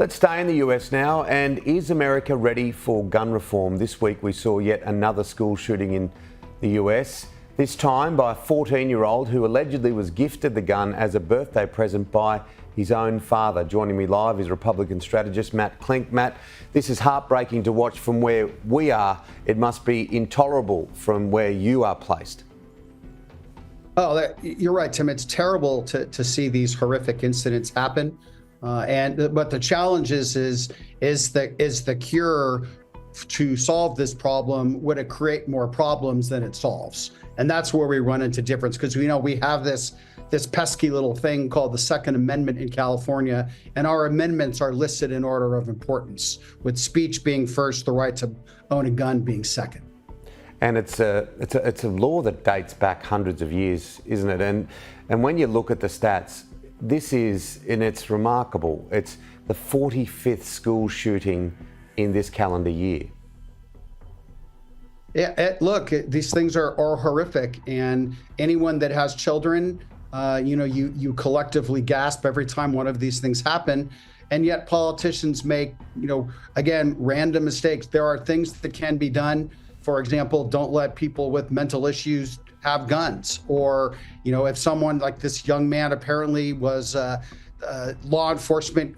Let's stay in the US now. And is America ready for gun reform? This week we saw yet another school shooting in the US, this time by a 14-year-old who allegedly was gifted the gun as a birthday present by his own father. Joining me live is Republican strategist Matt Klink. Matt, this is heartbreaking to watch from where we are. It must be intolerable from where you are placed. Oh, you're right, Tim. It's terrible to see these horrific incidents happen. But the challenge is the cure to solve this problem? Would it create more problems than it solves? And that's where we run into difference, because we have this pesky little thing called the Second Amendment in California, and our amendments are listed in order of importance, with speech being first, the right to own a gun being second. And it's a law that dates back hundreds of years, isn't it? And when you look at the stats, it's remarkable. It's the 45th school shooting in this calendar year. Yeah, look, these things are horrific, and anyone that has children, you collectively gasp every time one of these things happen. And yet politicians make, again, random mistakes. There are things that can be done. For example, don't let people with mental issues have guns. Or, if someone like this young man apparently was, law enforcement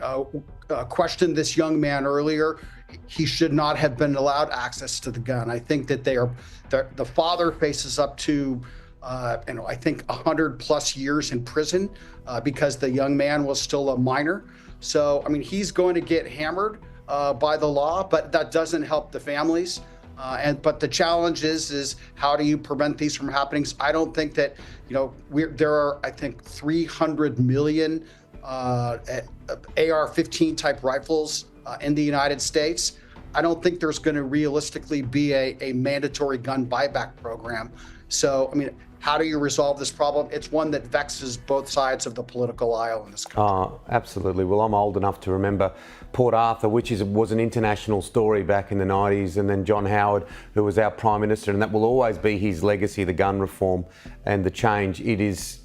questioned this young man earlier, he should not have been allowed access to the gun. I think that the father faces up to, I think 100+ years in prison because the young man was still a minor. So, he's going to get hammered by the law, but that doesn't help the families. But the challenge is how do you prevent these from happening? I don't think that, there are, I think, 300 million AR-15 type rifles in the United States. I don't think there's going to realistically be a mandatory gun buyback program. So, how do you resolve this problem? It's one that vexes both sides of the political aisle in this country. Oh, absolutely. Well, I'm old enough to remember Port Arthur, which was an international story back in the 90s, and then John Howard, who was our Prime Minister, and that will always be his legacy, the gun reform and the change. It is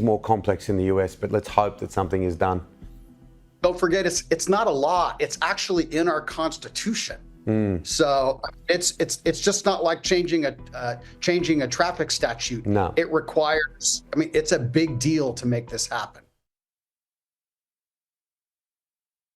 more complex in the US, but let's hope that something is done. Don't forget, it's not a law. It's actually in our Constitution. So it's just not like changing a traffic statute. No. It requires, it's a big deal to make this happen.